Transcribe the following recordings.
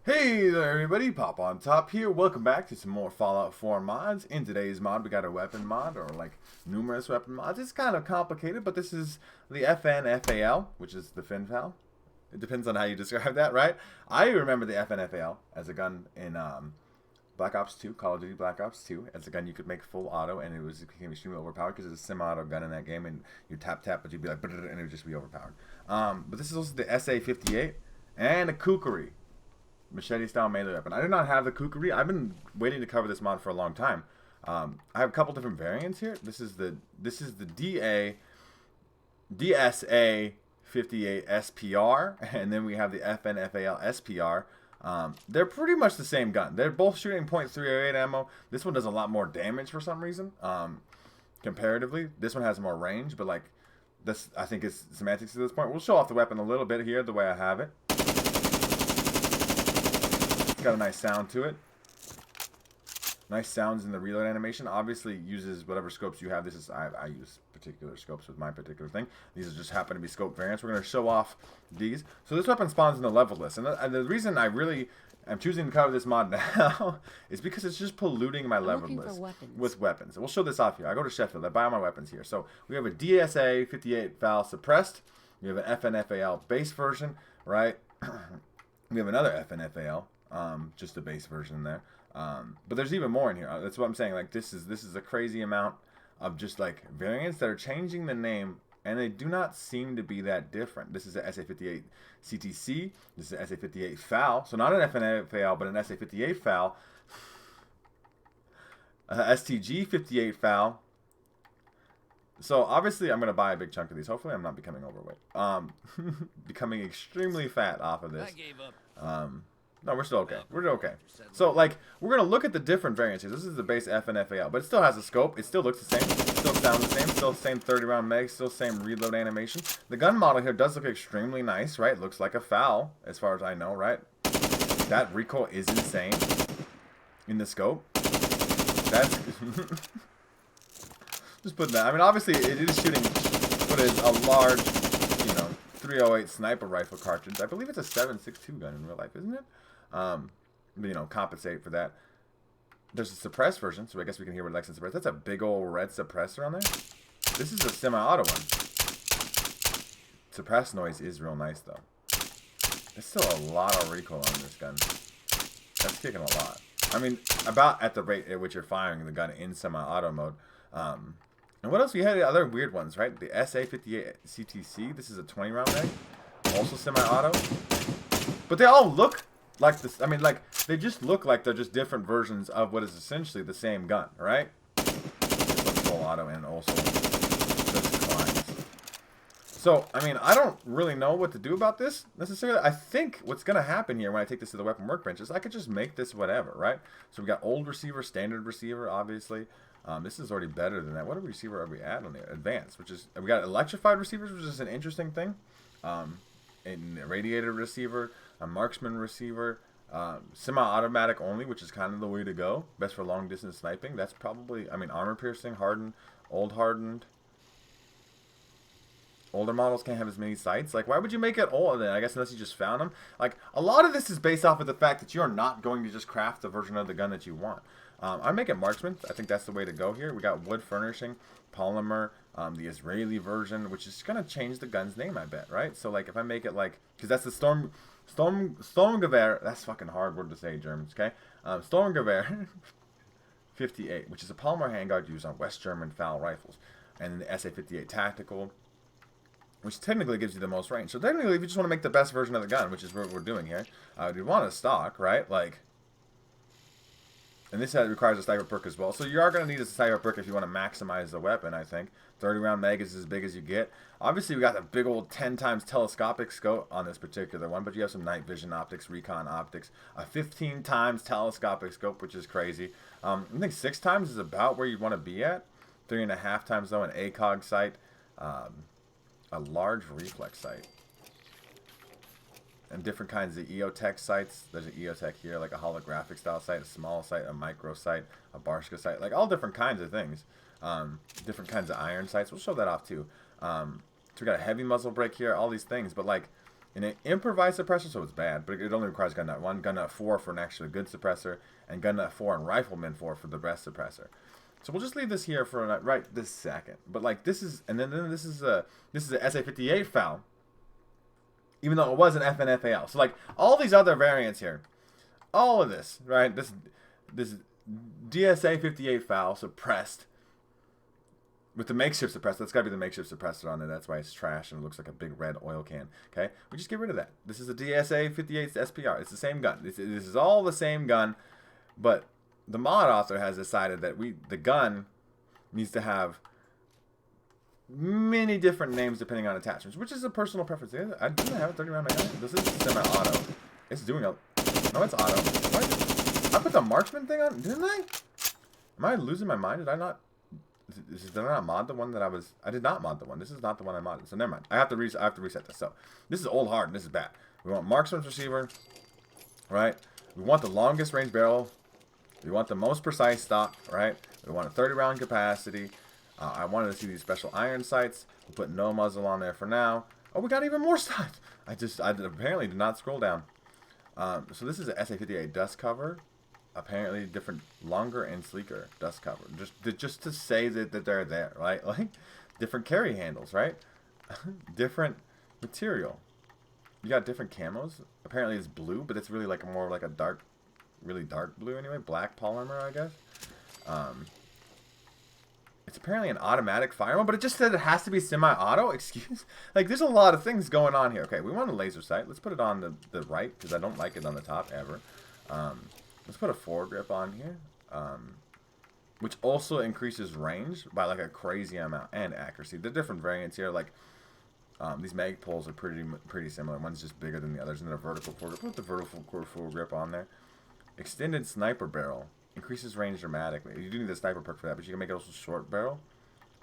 Hey there everybody, Pop on Top here. Welcome back to some more Fallout 4 mods. In today's mod, we got a weapon mod, or like numerous weapon mods. It's kind of complicated, but this is the FNFAL, which is the fin FAL. It depends on how you describe that, right? I remember the FNFAL as a gun in Black Ops 2, Call of Duty Black Ops 2. As a gun you could make full auto, and it became extremely overpowered because it's a semi-auto gun in that game, and you tap, but you'd be like, and it would just be overpowered. But this is also the SA58 and a Kukri. Machete style melee weapon. I do not have the Kukri. I've been waiting to cover this mod for a long time. I have a couple different variants here. This is the DSA58 SPR, and then we have the FNFAL SPR. They're pretty much the same gun. They're both shooting .308 ammo. This one does a lot more damage for some reason. Comparatively, this one has more range, but like this, I think it's semantics at this point. We'll show off the weapon a little bit here, the way I have it. It's got a nice sound to it. Nice sounds in the reload animation. Obviously uses whatever scopes you have. This is I use particular scopes with my particular thing. These just happen to be scope variants. We're going to show off these. So this weapon spawns in the level list. And the reason I really am choosing to cover this mod now is because it's just polluting my level list with weapons. We'll show this off here. I go to Sheffield. I buy all my weapons here. So we have a DSA 58 FAL suppressed. We have an FNFAL base version, right? We have another FNFAL. Just the base version there. But there's even more in here. That's what I'm saying. Like this is a crazy amount of just like variants that are changing the name, and they do not seem to be that different. This is a SA58 CTC. This is a SA58 FAL. So not an FNFAL, but an SA58 FAL. STG 58 FAL. So obviously I'm gonna buy a big chunk of these. Hopefully I'm not becoming overweight. Becoming extremely fat off of this. I gave up. No, we're still okay. We're okay. So, like, we're going to look at the different variants here. This is the base FNFAL, but it still has a scope. It still looks the same. It still sounds the same. Still the same 30-round mag. Still same reload animation. The gun model here does look extremely nice, right? Looks like a FAL, as far as I know, right? That recoil is insane in the scope. That's... Just putting that. I mean, obviously, it is shooting what is a large, 308 sniper rifle cartridge. I believe it's a 7.62 gun in real life, isn't it? Compensate for that. There's a suppressed version, so I guess we can hear what Lex and suppressed. That's a big old red suppressor on there. This is a semi-auto one. Suppressed noise is real nice though. There's still a lot of recoil on this gun. That's kicking a lot. I mean, about at the rate at which you're firing the gun in semi-auto mode. And what else? We had other weird ones, right? The SA58 CTC. This is a 20-round mag. Also semi-auto. But they all look like this. I mean, like, they just look like they're just different versions of what is essentially the same gun, right? This looks full auto and also just declines. So, I mean, I don't really know what to do about this necessarily. I think what's going to happen here when I take this to the weapon workbench is I could just make this whatever, right? So we got old receiver, standard receiver, obviously. This is already better than that. What receiver are we at on there? Advanced, which is, we got electrified receivers, which is an interesting thing. A radiator receiver, a marksman receiver, semi-automatic only, which is kind of the way to go. Best for long distance sniping. That's probably, I mean, armor piercing, hardened, old hardened. Older models can't have as many sights. Like, why would you make it old then? I guess unless you just found them. Like, a lot of this is based off of the fact that you're not going to just craft the version of the gun that you want. I make it marksman. I think that's the way to go here. We got wood furnishing, polymer, the Israeli version, which is going to change the gun's name, I bet, right? So, like, if I make it like, because that's the Sturmgewehr, that's fucking hard word to say, Germans, okay? Sturmgewehr 58, which is a polymer handguard used on West German FAL rifles. And then the SA58 tactical, which technically gives you the most range. So technically, if you just want to make the best version of the gun, which is what we're doing here, you'd want a stock, right? Like, and this requires a sniper perk as well. So you are going to need a sniper perk if you want to maximize the weapon, I think. 30-round mag is as big as you get. Obviously, we got the big old 10 times telescopic scope on this particular one, but you have some night vision optics, recon optics, a 15 times telescopic scope, which is crazy. I think 6 times is about where you want to be at. 3.5 times, though, an ACOG sight. A large reflex sight. And different kinds of EOTech sights. There's an EOTech here, like a holographic style sight, a small sight, a micro sight, a Barska sight, like all different kinds of things. Different kinds of iron sights. We'll show that off too. So we got a heavy muzzle brake here, all these things. But like, in an improvised suppressor, so it's bad, but it only requires gun nut 1, gun nut 4 for an actually good suppressor, and gun nut 4 and rifleman 4 for the best suppressor. So we'll just leave this here for right this second. But like this is, and then this is a SA58 foul, even though it was an FNFAL. So like all these other variants here, all of this, right? This DSA58 foul suppressed with the makeshift suppressor. That's got to be the makeshift suppressor on there. That's why it's trash and it looks like a big red oil can. Okay, we just get rid of that. This is a DSA58 SPR. It's the same gun. This is all the same gun, but the mod author has decided that the gun needs to have many different names depending on attachments, which is a personal preference. I didn't have a 30 round gun. This is semi-auto. It's doing a... No, it's auto. I put the marksman thing on, didn't I? Am I losing my mind? Did I not mod the one that I was... I did not mod the one. This is not the one I modded. So never mind. I have to reset this. So this is old hard and this is bad. We want marksman's receiver, right? We want the longest range barrel. We want the most precise stock, right? We want a 30 round capacity. I wanted to see these special iron sights. We'll put no muzzle on there for now. Oh, we got even more stuff. I apparently did not scroll down. So this is a SA58 dust cover. Apparently different, longer and sleeker dust cover. Just to say that they're there, right? Like different carry handles, right? Different material. You got different camos. Apparently it's blue, but it's really like more like a dark, really dark blue anyway. Black polymer, I guess. It's apparently an automatic firearm, but it just said it has to be semi-auto. Excuse? Like, there's a lot of things going on here. Okay, we want a laser sight. Let's put it on the right, because I don't like it on the top ever. Let's put a foregrip on here, which also increases range by like a crazy amount, and accuracy. The different variants here, like these mag poles are pretty similar. One's just bigger than the others, and then a vertical foregrip. Put the vertical foregrip on there. Extended sniper barrel. Increases range dramatically. You do need the sniper perk for that, but you can make it also short barrel.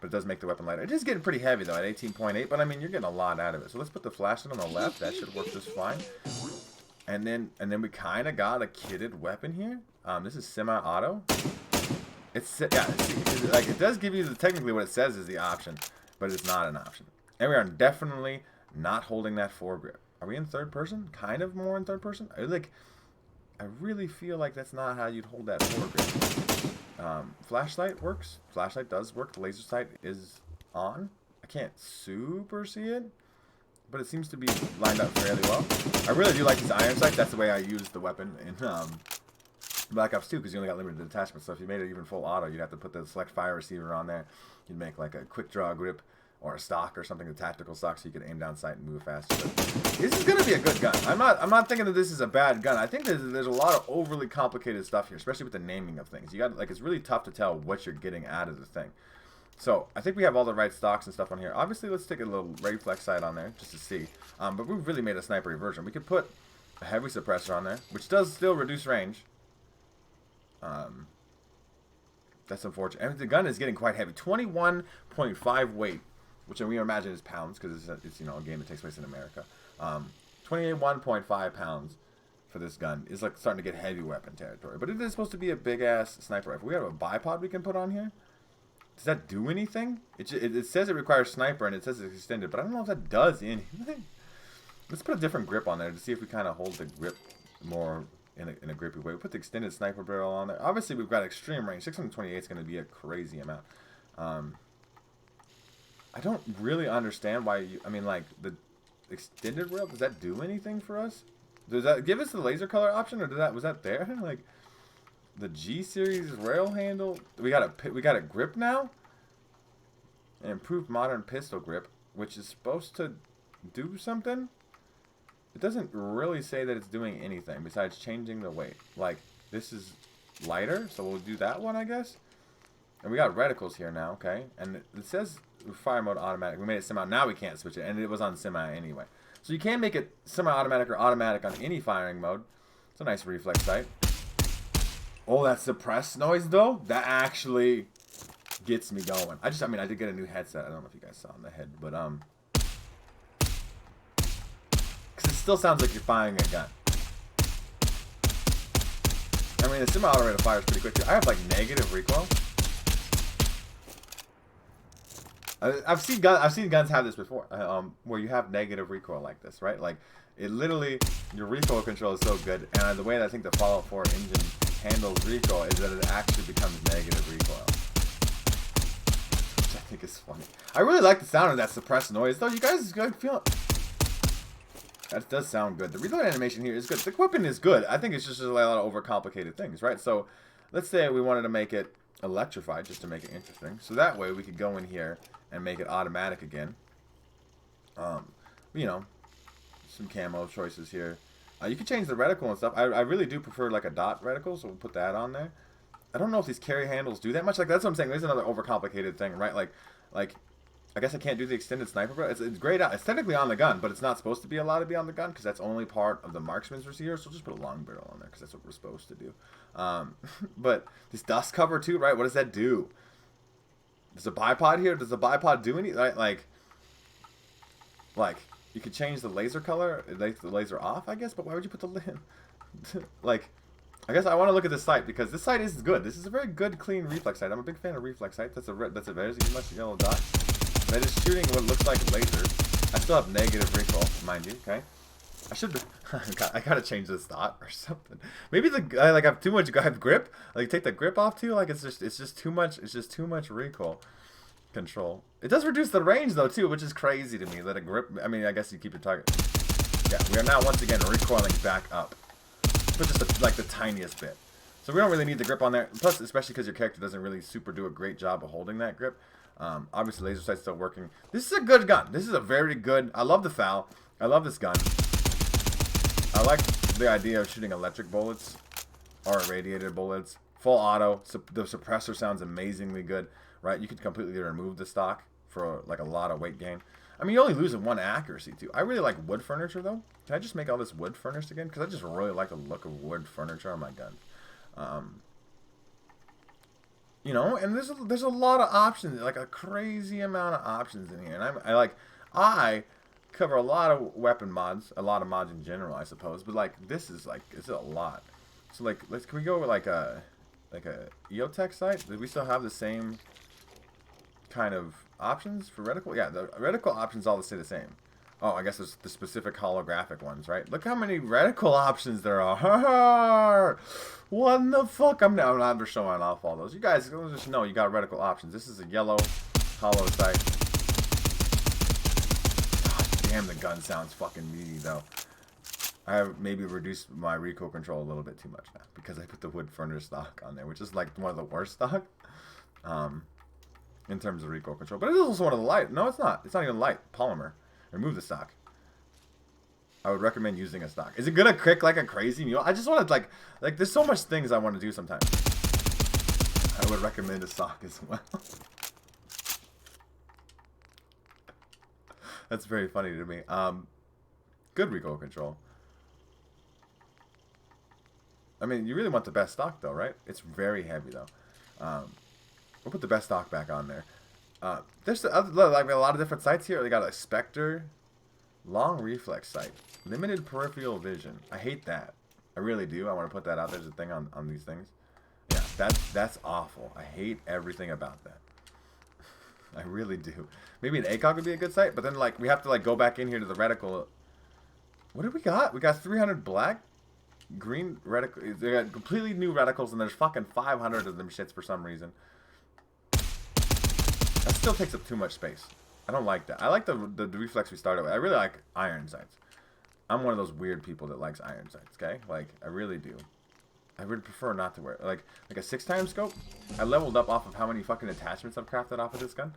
But it does make the weapon lighter. It is getting pretty heavy, though, at 18.8, but I mean, you're getting a lot out of it. So let's put the flashlight on the left. That should work just fine. And then we kind of got a kitted weapon here. This is semi-auto. Like, it does give you technically what it says is the option, but it's not an option. And we are definitely not holding that foregrip. Are we in third person? Kind of more in third person? I really feel like that's not how you'd hold that foregrip. Flashlight works. Flashlight does work. The laser sight is on. I can't super see it, but it seems to be lined up fairly well. I really do like these iron sights. That's the way I used the weapon in Black Ops 2, because you only got limited detachment. So if you made it even full auto, you'd have to put the select fire receiver on there. You'd make like a quick draw grip or a stock or something, a tactical stock, so you could aim down sight and move faster. But this is gonna be a good gun. I'm not thinking that this is a bad gun. I think there's a lot of overly complicated stuff here, especially with the naming of things. You got, like, it's really tough to tell what you're getting out of the thing. So I think we have all the right stocks and stuff on here. Obviously, let's take a little reflex sight on there just to see. But we've really made a sniper version. We could put a heavy suppressor on there, which does still reduce range. That's unfortunate. And the gun is getting quite heavy. 21.5 weight. Which we imagine is pounds, because it's a game that takes place in America. 21.5 pounds for this gun is like starting to get heavy weapon territory. But it is supposed to be a big ass sniper rifle. We have a bipod we can put on here. Does that do anything? It says it requires sniper and it says it's extended, but I don't know if that does anything. Let's put a different grip on there to see if we kind of hold the grip more in a grippy way. We put the extended sniper barrel on there. Obviously, we've got extreme range. 628 is going to be a crazy amount. I don't really understand why I mean, like, the extended rail, does that do anything for us? Does that give us the laser color option, or was that there? Like, the G series rail handle, we got a grip now? An improved modern pistol grip, which is supposed to do something? It doesn't really say that it's doing anything besides changing the weight. Like, this is lighter, so we'll do that one, I guess. And we got reticles here now, okay? And it says fire mode automatic. We made it semi. Now we can't switch it, and it was on semi anyway. So you can make it semi-automatic or automatic on any firing mode. It's a nice reflex sight. Oh, that suppressed noise though, that actually gets me going. I did get a new headset. I don't know if you guys saw on the head, but because it still sounds like you're firing a gun. I mean, the semi-auto rate of fire is pretty quick too. I have like negative recoil. I've seen guns have this before, where you have negative recoil like this, right? Like, It literally, your recoil control is so good, and the way that I think the Fallout 4 engine handles recoil is that it actually becomes negative recoil, which I think is funny. I really like the sound of that suppressed noise, though. You guys feel it? That does sound good. The reload animation here is good. The weapon is good. I think it's just a lot of overcomplicated things, right? So, let's say we wanted to make it electrified just to make it interesting. So that way we could go in here and make it automatic again. You know, some camo choices here. You can change the reticle and stuff. I really do prefer like a dot reticle, so we'll put that on there. I don't know if these carry handles do that much. Like, that's what I'm saying. There's another overcomplicated thing, right? Like I guess I can't do the extended sniper, but it's great. It's technically on the gun, but it's not supposed to be allowed to be on the gun because that's only part of the marksman's receiver. So we'll just put a long barrel on there because that's what we're supposed to do. But this dust cover too, right? What does that do? There's a bipod here. Does the bipod do anything? Like you could change the laser color, like the laser off, I guess. But why would you put the lid? Like, I guess I want to look at this sight because this sight is good. This is a very good, clean reflex sight. I'm a big fan of reflex sight. That's a very much yellow dot. That is shooting what looks like lasers. I still have negative recoil, mind you. Okay, I should. I gotta change this dot or something. Maybe I have too much grip. Like, take the grip off too. Like, it's just too much. It's just too much recoil control. It does reduce the range though too, which is crazy to me. That a grip. I mean, I guess you keep your target. Yeah, we are now once again recoiling back up, but just like the tiniest bit. So we don't really need the grip on there. Plus, especially because your character doesn't really super do a great job of holding that grip. Obviously, laser sight's still working. This is a good gun. This is a very good. I love the FAL. I love this gun. I like the idea of shooting electric bullets or irradiated bullets. Full auto. So the suppressor sounds amazingly good, right? You could completely remove the stock for like a lot of weight gain. I mean, you only lose in one accuracy too. I really like wood furniture though. Can I just make all this wood furnished again? Because I just really like the look of wood furniture on my gun. You know, and there's a lot of options, like a crazy amount of options in here. And I cover a lot of weapon mods, a lot of mods in general, I suppose. But like this is a lot. So like, can we go with like a EOTech site? Do we still have the same kind of options for reticle? Yeah, the reticle options all stay the same. Oh, I guess there's the specific holographic ones, right? Look how many reticle options there are. What the fuck? I'm not showing off all those. You guys just know you got reticle options. This is a yellow hollow sight. God damn, the gun sounds fucking meaty though. I have maybe reduced my recoil control a little bit too much now because I put the wood furnace stock on there, which is like one of the worst stock in terms of recoil control. But it is also one of the light. No, it's not. It's not even light. Polymer. Remove the stock. I would recommend using a stock. Is it gonna click like a crazy mule? I just want to like there's so much things I want to do sometimes. I would recommend a stock as well. That's very funny to me. Good recoil control. I mean, you really want the best stock though, right? It's very heavy though. We'll put the best stock back on there. There's like a lot of different sights here. They got a Spectre, long reflex sight, limited peripheral vision. I hate that. I really do. I want to put that out. There's a thing on these things. Yeah, that's awful. I hate everything about that. I really do. Maybe an ACOG would be a good sight, but then like we have to like go back in here to the reticle. What do we got? We got 300 black, green reticle. They got completely new reticles, and there's fucking 500 of them shits for some reason. That still takes up too much space. I don't like that. I like the reflex we started with. I really like iron sights. I'm one of those weird people that likes iron sights, okay? Like, I really do. I would prefer not to wear like a 6x scope. I leveled up off of how many fucking attachments I've crafted off of this gun.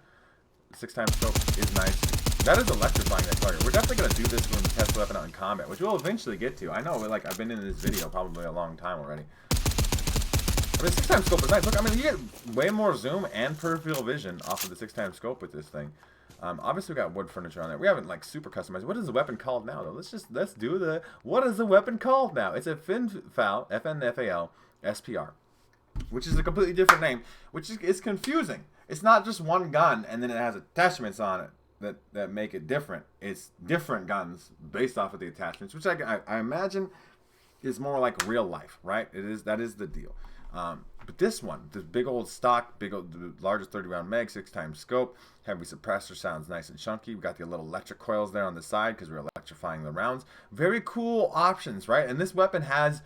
6x scope is nice. That is electrifying that target. We're definitely going to do this when we test the weapon out in combat, which we'll eventually get to. I know, like, I've been in this video probably a long time already. I mean, 6x scope is nice. Look, I mean, you get way more zoom and peripheral vision off of the 6x scope with this thing. Obviously, we got wood furniture on there. We haven't, like, super customized. What is the weapon called now, though? Let's do the... What is the weapon called now? It's a FNFAL, FNFAL, SPR, which is a completely different name, which is confusing. It's not just one gun, and then it has attachments on it that make it different. It's different guns based off of the attachments, which I imagine is more like real life, right? That is the deal. But this one, this big old stock, the largest 30-round mag, 6x scope, heavy suppressor, sounds nice and chunky. We got the little electric coils there on the side because we're electrifying the rounds. Very cool options, right? And this weapon has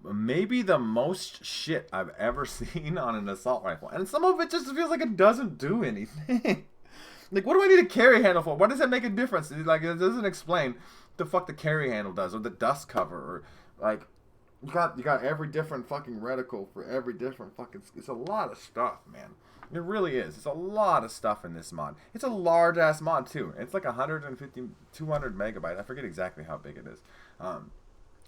maybe the most shit I've ever seen on an assault rifle. And some of it just feels like it doesn't do anything. Like, what do I need a carry handle for? Why does that make a difference? Like, it doesn't explain the fuck the carry handle does, or the dust cover, or like, you got every different fucking reticle for every different fucking. It's a lot of stuff, man. It really is. It's a lot of stuff in this mod. It's a large ass mod too. It's like 150, 200 megabytes. I forget exactly how big it is.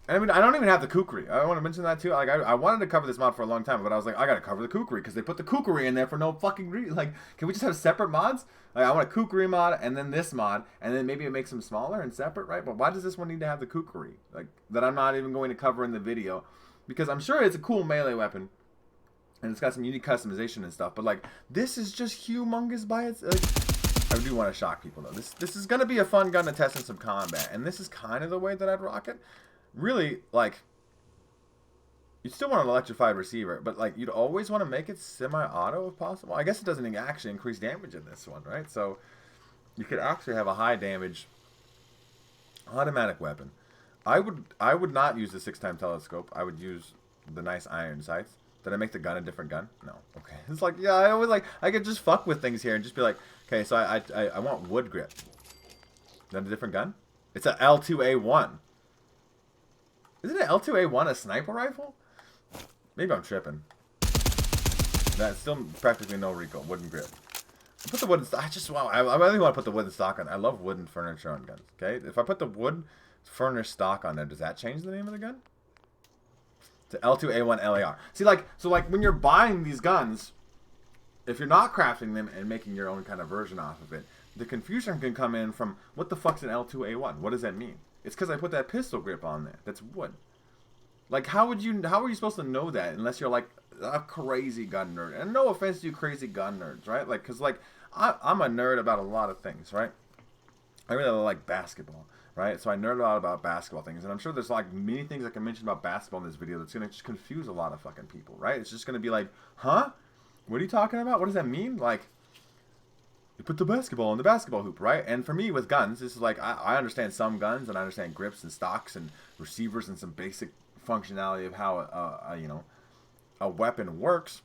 I mean, I don't even have the Kukri. I want to mention that too. Like, I wanted to cover this mod for a long time, but I was like, I gotta cover the Kukri because they put the Kukri in there for no fucking reason. Like, can we just have separate mods? Like, I want a Kukri mod and then this mod, and then maybe it makes them smaller and separate, right? But why does this one need to have the Kukri? Like, that I'm not even going to cover in the video, because I'm sure it's a cool melee weapon, and it's got some unique customization and stuff. But like, this is just humongous by its. I do want to shock people though. This is gonna be a fun gun to test in some combat, and this is kind of the way that I'd rock it. Really, like, you'd still want an electrified receiver, but like, you'd always want to make it semi-auto if possible. I guess it doesn't actually increase damage in this one, right? So you could actually have a high damage automatic weapon. I would not use the 6x telescope. I would use the nice iron sights. Did I make the gun a different gun? No. Okay. It's like, yeah, I always like, I could just fuck with things here and just be like, okay, so I want wood grip. Is that a different gun? It's a L2A1. Isn't an L2A1 a sniper rifle? Maybe I'm tripping. That's still practically no recoil. Wooden grip. Put the wooden stock. I really want to put the wooden stock on. I love wooden furniture on guns. Okay, if I put the wood furnished stock on there, does that change the name of the gun? To L2A1 LAR. See, so when you're buying these guns, if you're not crafting them and making your own kind of version off of it, the confusion can come in from, what the fuck's an L2A1? What does that mean? It's because I put that pistol grip on there. That's wood. Like, how are you supposed to know that unless you're like a crazy gun nerd? And no offense to you crazy gun nerds, right? Like, because like, I'm a nerd about a lot of things, right? I really like basketball, right? So I nerd a lot about basketball things, and I'm sure there's like many things I can mention about basketball in this video that's gonna just confuse a lot of fucking people, right? It's just gonna be like, huh? What are you talking about? What does that mean? Like, you put the basketball in the basketball hoop, right? And for me with guns, this is like, I understand some guns, and I understand grips and stocks and receivers and some basic functionality of how a weapon works.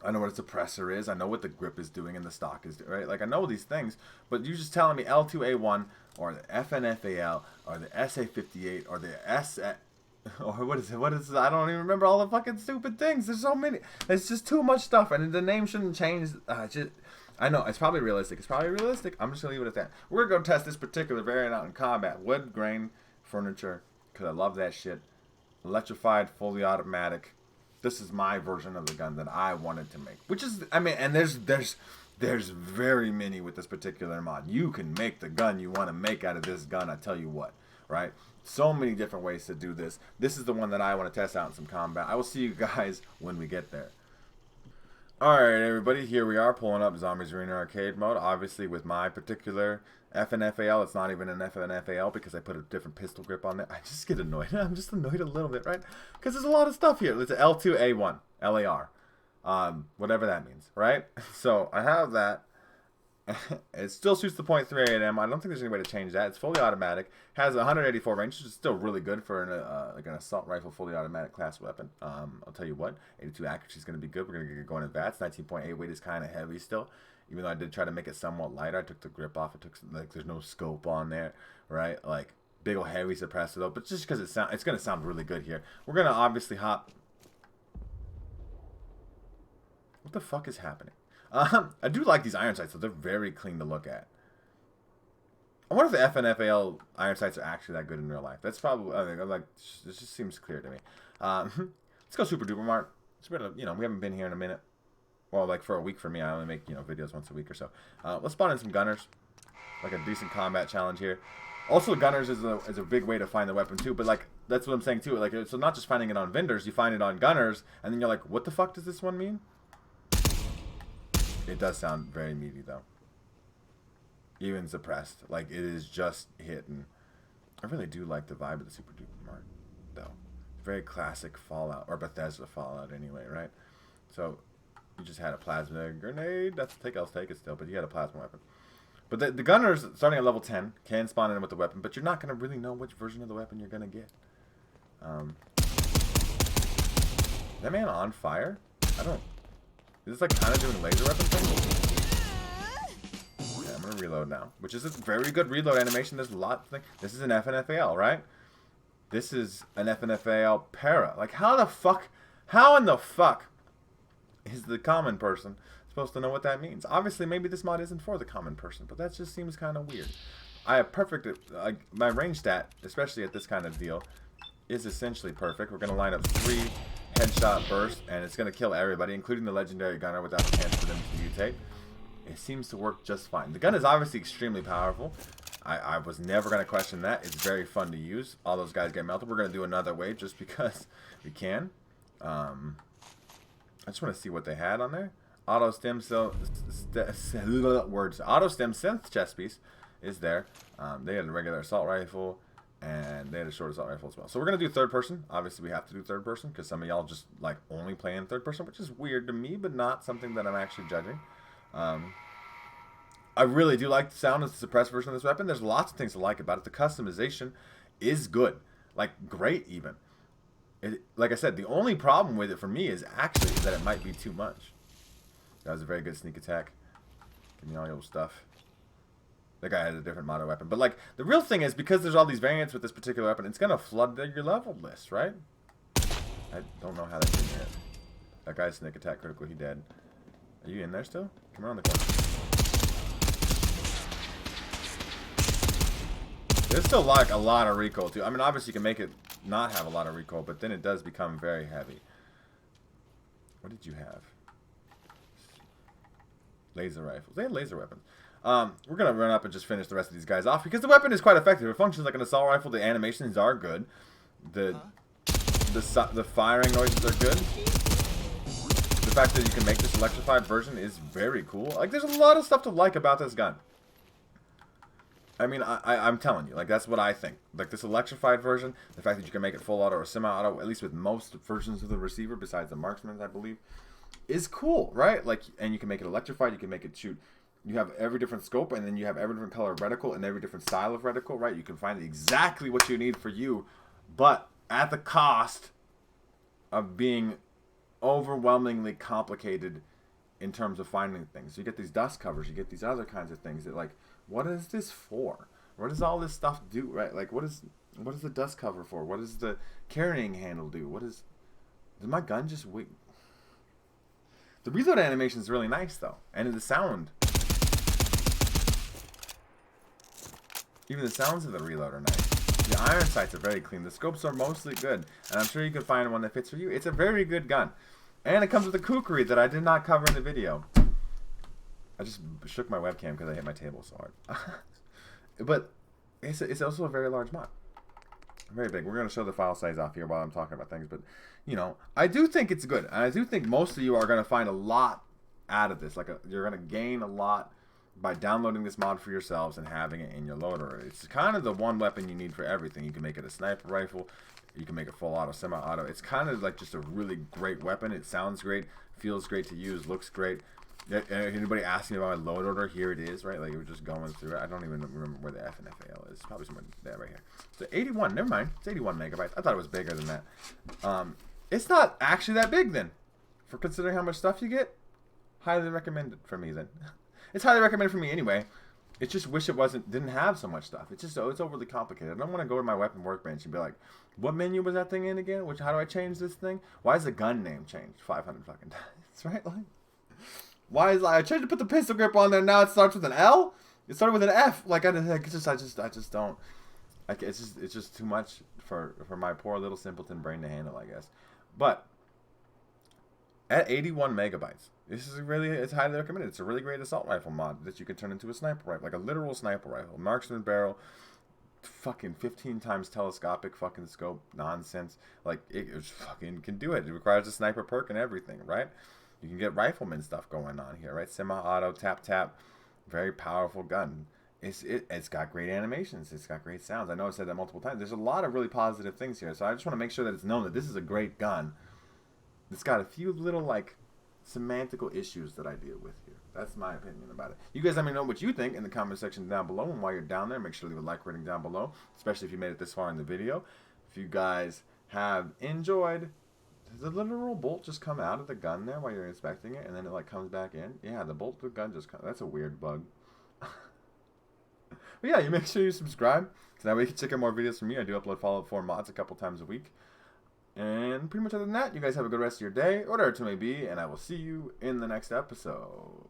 I know what a suppressor is. I know what the grip is doing and the stock is doing, right? Like, I know these things, but you're just telling me L2A1 or the FNFAL or the SA58 or the or what is it? I don't even remember all the fucking stupid things. There's so many. It's just too much stuff, and the name shouldn't change. I know, it's probably realistic. I'm just going to leave it at that. We're going to go test this particular variant out in combat. Wood grain furniture, because I love that shit. Electrified, fully automatic. This is my version of the gun that I wanted to make. Which is, I mean, and there's very many with this particular mod. You can make the gun you want to make out of this gun, I tell you what, right? So many different ways to do this. This is the one that I want to test out in some combat. I will see you guys when we get there. Alright everybody, here we are pulling up Zombies Arena Arcade mode. Obviously with my particular FNFAL, it's not even an FNFAL because I put a different pistol grip on there. I just get annoyed. I'm just annoyed a little bit, right? Because there's a lot of stuff here. It's an L2A1, LAR. Whatever that means, right? So I have that. It still shoots the .38 AIM. I don't think there's any way to change that. It's fully automatic. Has 184 range, which is still really good for like an assault rifle fully automatic class weapon. I'll tell you what, 82 accuracy is going to be good. We're going to get going in VATS. 19.8 weight is kind of heavy still. Even though I did try to make it somewhat lighter, I took the grip off. It took like there's no scope on there, right? Like big old heavy suppressor though. But just because it's going to sound really good here. We're going to obviously hop. What the fuck is happening? I do like these iron sights, so they're very clean to look at. I wonder if the FNFAL iron sights are actually that good in real life. That's probably, I think, like, this just seems clear to me. Let's go Super Duper Mart. It's been we haven't been here in a minute. Well, like for a week for me. I only make, videos once a week or so. Let's spawn in some gunners. Like a decent combat challenge here. Also, gunners is a big way to find the weapon too. But like, that's what I'm saying too. Like, so not just finding it on vendors, you find it on gunners, and then you're like, what the fuck does this one mean? It does sound very meaty though. Even suppressed. Like, it is just hitting. I really do like the vibe of the Super Duper Mart though. very classic Fallout, or Bethesda Fallout anyway, right? So you just had a plasma grenade. That's take. I'll take it still, but you had a plasma weapon. But the gunners starting at level 10 can spawn in with the weapon, but you're not gonna really know which version of the weapon you're gonna get. That man on fire? I don't. Is this like kind of doing laser weapon thing? Okay, I'm gonna reload now, which is a very good reload animation. There's a lot of things. This is an FNFAL, right? This is an FNFAL para. Like how in the fuck is the common person supposed to know what that means? Obviously, maybe this mod isn't for the common person, but that just seems kind of weird. I have perfect, my range stat, especially at this kind of deal, is essentially perfect. We're gonna line up 3 headshot bursts, and it's gonna kill everybody, including the legendary gunner, without a chance for them to mutate. It seems to work just fine. The gun is obviously extremely powerful. I was never going to question that. It's very fun to use. All those guys get melted. We're going to do another wave just because we can. I just want to see what they had on there. Auto stem cell words. Auto stem synth chest piece is there. They had a regular assault rifle, and they had a short assault rifle as well. So we're going to do third person. Obviously, we have to do third person because some of y'all just like only play in third person, which is weird to me, but not something that I'm actually judging. I really do like the sound of the suppressed version of this weapon. There's lots of things to like about it. The customization is good. Like, great even. Like I said, the only problem with it for me is actually that it might be too much. That was a very good sneak attack. Give me all your stuff. That guy had a different mono weapon. But, like, the real thing is, because there's all these variants with this particular weapon, it's going to flood your level list, right? I don't know how that didn't hit. That guy's sneak attack critical. He dead. Are you in there still? Come around the corner. There's still like a lot of recoil too. I mean, obviously you can make it not have a lot of recoil, but then it does become very heavy. What did you have? Laser rifles. They had laser weapons. We're gonna run up and just finish the rest of these guys off because the weapon is quite effective. It functions like an assault rifle. The animations are good. The firing noises are good. The fact that you can make this electrified version is very cool. Like, there's a lot of stuff to like about this gun. I mean, I'm telling you, like, that's what I think. Like, this electrified version, the fact that you can make it full auto or semi-auto, at least with most versions of the receiver, besides the marksman, I believe, is cool, right? Like, and you can make it electrified, you can make it shoot. You have every different scope, and then you have every different color of reticle and every different style of reticle, right? You can find exactly what you need for you, but at the cost of being overwhelmingly complicated in terms of finding things. You get these dust covers, you get these other kinds of things that, like, what is this for? What does all this stuff do, right? Like, what is the dust cover for? What does the carrying handle do? Does my gun just wait? The reload animation is really nice, though. And the sound. Even the sounds of the reload are nice. The iron sights are very clean. The scopes are mostly good. And I'm sure you can find one that fits for you. It's a very good gun. And it comes with a kukri that I did not cover in the video. I just shook my webcam because I hit my table so hard. But it's also a very large mod. Very big. We're going to show the file size off here while I'm talking about things. But, you know, I do think it's good. And I do think most of you are going to find a lot out of this. Like, you're going to gain a lot by downloading this mod for yourselves and having it in your loader. It's kind of the one weapon you need for everything. You can make it a sniper rifle. You can make it full auto, semi-auto. It's kind of like just a really great weapon. It sounds great, feels great to use, looks great. Anybody asking about my load order? Here it is, right? Like, we're just going through it. I don't even remember where the FNFAL is. It's probably somewhere there, right here. So 81, never mind. It's 81 megabytes. I thought it was bigger than that. It's not actually that big then. For considering how much stuff you get, highly recommended for me then. It's highly recommended for me anyway. It just wish it didn't have so much stuff. It's just, it's overly complicated. I don't want to go to my weapon workbench and be like, what menu was that thing in again? How do I change this thing? Why is the gun name changed 500 fucking times, right? Like, why is, like, I tried to put the pistol grip on there, now it starts with an L? It started with an F. Like, I just don't. Like, it's just too much for my poor little simpleton brain to handle, I guess. But at 81 megabytes, it's highly recommended. It's a really great assault rifle mod that you can turn into a sniper rifle, like a literal sniper rifle, marksman barrel, fucking 15 times telescopic fucking scope nonsense. Like, it fucking can do it. It requires a sniper perk and everything, right? You can get rifleman stuff going on here, right? Semi-auto, tap, very powerful gun. It's got great animations. It's got great sounds. I know I said that multiple times. There's a lot of really positive things here. So I just want to make sure that it's known that this is a great gun. It's got a few little, like, semantical issues that I deal with here. That's my opinion about it. You guys let me know what you think in the comment section down below. And while you're down there, make sure to leave a like rating down below, especially if you made it this far in the video. If you guys have enjoyed, does the literal bolt just come out of the gun there while you're inspecting it, and then it, like, comes back in? Yeah, the bolt of the gun just comes. That's a weird bug. But yeah, you make sure you subscribe, so that way you can check out more videos from me. I do upload Fallout 4 mods a couple times a week. And pretty much other than that, you guys have a good rest of your day, whatever it may be, and I will see you in the next episode.